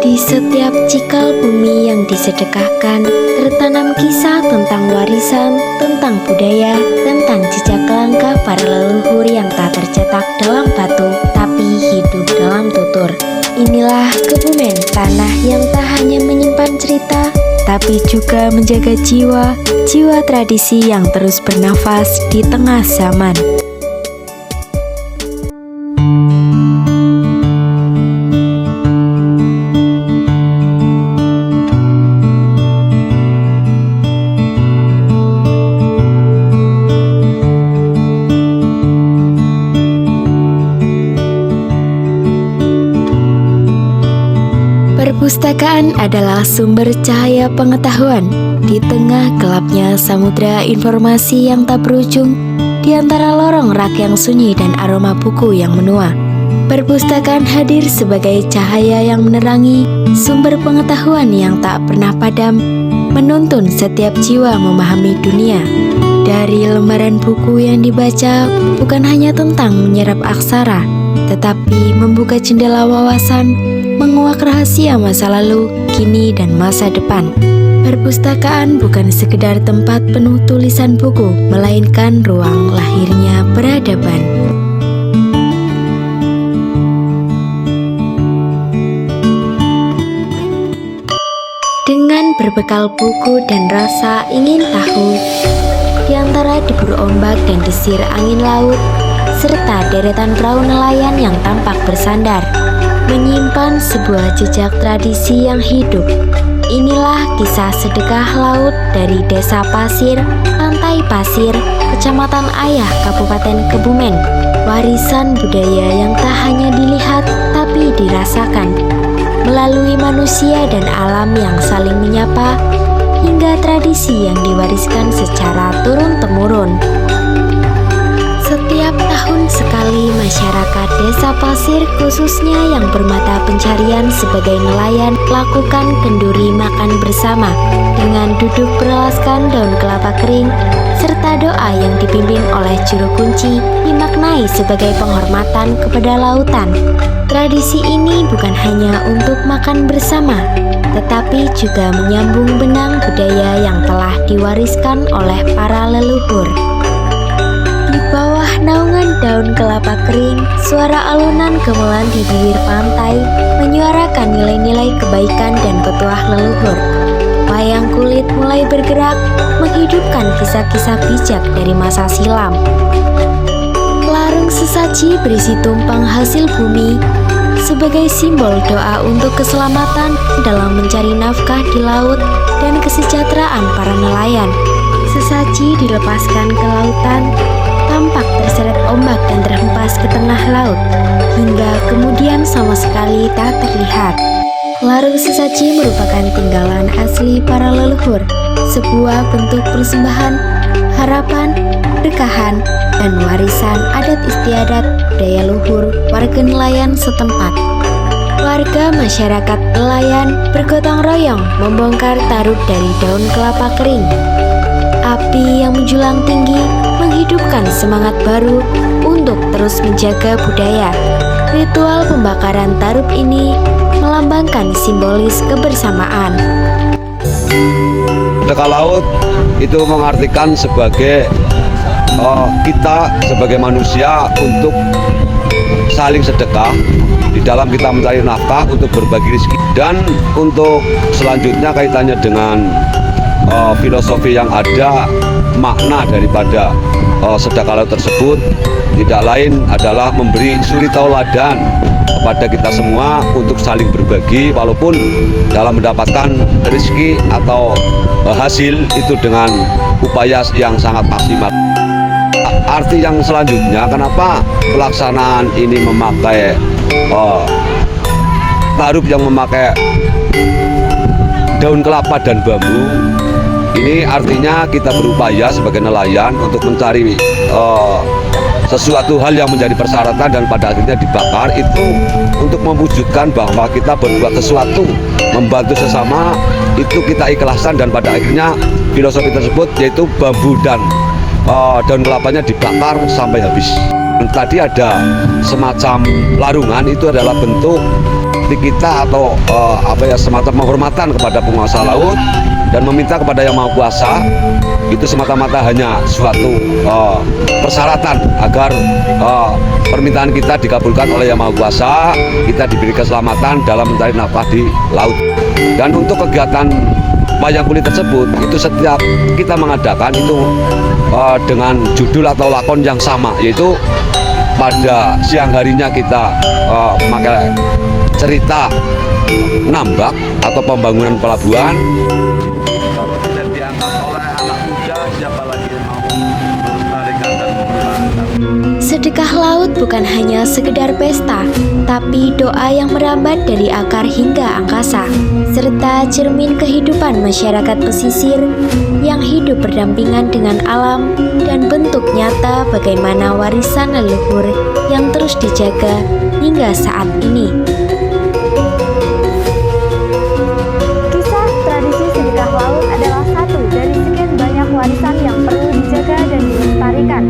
Di setiap cikal bumi yang disedekahkan, tertanam kisah tentang warisan, tentang budaya, tentang jejak langkah para leluhur yang tak tercetak dalam batu, tapi hidup dalam tutur. Inilah Kebumen, tanah yang tak hanya menyimpan cerita, tapi juga menjaga jiwa tradisi yang terus bernafas di tengah zaman. Perpustakaan adalah sumber cahaya pengetahuan di tengah gelapnya samudera informasi yang tak berujung, di antara lorong rak yang sunyi dan aroma buku yang menua. Perpustakaan hadir sebagai cahaya yang menerangi sumber pengetahuan yang tak pernah padam, menuntun setiap jiwa memahami dunia. Dari lembaran buku yang dibaca bukan hanya tentang menyerap aksara, tetapi membuka jendela wawasan, menguak rahasia masa lalu, kini, dan masa depan. Perpustakaan bukan sekedar tempat penuh tulisan buku, melainkan ruang lahirnya peradaban. Dengan berbekal buku dan rasa ingin tahu, di antara debur ombak dan desir angin laut, serta deretan perahu nelayan yang tampak bersandar, menyimpan sebuah jejak tradisi yang hidup. Inilah kisah sedekah laut dari Desa Pasir, Pantai Pasir, Kecamatan Ayah, Kabupaten Kebumen. Warisan budaya yang tak hanya dilihat tapi dirasakan, melalui manusia dan alam yang saling menyapa, hingga tradisi yang diwariskan secara turun-temurun. Setiap tahun sekali masyarakat Desa Pasir, khususnya yang bermata pencarian sebagai nelayan, lakukan kenduri makan bersama dengan duduk beralaskan daun kelapa kering, serta doa yang dipimpin oleh juru kunci dimaknai sebagai penghormatan kepada lautan. Tradisi ini bukan hanya untuk makan bersama, tetapi juga menyambung benang budaya yang telah diwariskan oleh para leluhur. Di bawah naungan daun kelapa kering, suara alunan gamelan di bibir pantai menyuarakan nilai-nilai kebaikan dan petuah leluhur. Wayang kulit mulai bergerak, menghidupkan kisah-kisah bijak dari masa silam. Larung sesaji berisi tumpang hasil bumi, sebagai simbol doa untuk keselamatan dalam mencari nafkah di laut dan kesejahteraan para nelayan. Sesaji dilepaskan ke lautan, tampak terseret ombak dan terhempas ke tengah laut, hingga kemudian sama sekali tak terlihat. Larung sesaji merupakan tinggalan asli para leluhur, sebuah bentuk persembahan, harapan, berkahan, dan warisan adat istiadat budaya luhur warga nelayan setempat. Warga masyarakat nelayan bergotong royong membongkar tarup dari daun kelapa kering. Api yang menjulang tinggi menghidupkan semangat baru untuk terus menjaga budaya. Ritual pembakaran tarup ini melambangkan simbolis kebersamaan. Sedekah laut itu mengartikan sebagai kita sebagai manusia untuk saling sedekah di dalam kita mencari nafkah untuk berbagi rezeki. Dan untuk selanjutnya kaitannya dengan filosofi yang ada, makna daripada sedekah laut tersebut tidak lain adalah memberi suri tauladan kepada kita semua untuk saling berbagi, walaupun dalam mendapatkan rezeki atau hasil itu dengan upaya yang sangat maksimal. Arti yang selanjutnya, kenapa pelaksanaan ini memakai tarup yang memakai daun kelapa dan bambu? Ini artinya kita berupaya sebagai nelayan untuk mencari sesuatu hal yang menjadi persyaratan dan pada akhirnya dibakar, itu untuk mewujudkan bahwa kita berbuat sesuatu membantu sesama, itu kita ikhlaskan, dan pada akhirnya filosofi tersebut yaitu bambu dan daun kelapanya dibakar sampai habis. Tadi ada semacam larungan, itu adalah bentuk kita atau semacam penghormatan kepada penguasa laut dan meminta kepada Yang Maha Kuasa. Itu semata-mata hanya suatu persyaratan agar permintaan kita dikabulkan oleh Yang Maha Kuasa, kita diberi keselamatan dalam mencari nafkah di laut. Dan untuk kegiatan wayang kulit tersebut, itu setiap kita mengadakan itu dengan judul atau lakon yang sama, yaitu pada siang harinya kita memakai cerita nambak atau pembangunan pelabuhan. Kalau tidak diangkat oleh anak muda, siapa lagi yang mau melestarikan dan mempertahankan? Sedekah laut bukan hanya sekedar pesta, tapi doa yang merambat dari akar hingga angkasa, serta cermin kehidupan masyarakat pesisir yang hidup berdampingan dengan alam dan bentuk nyata bagaimana warisan leluhur yang terus dijaga hingga saat ini. Kisah tradisi sedekah laut adalah satu dari sekian banyak warisan yang perlu dijaga dan dilestarikan.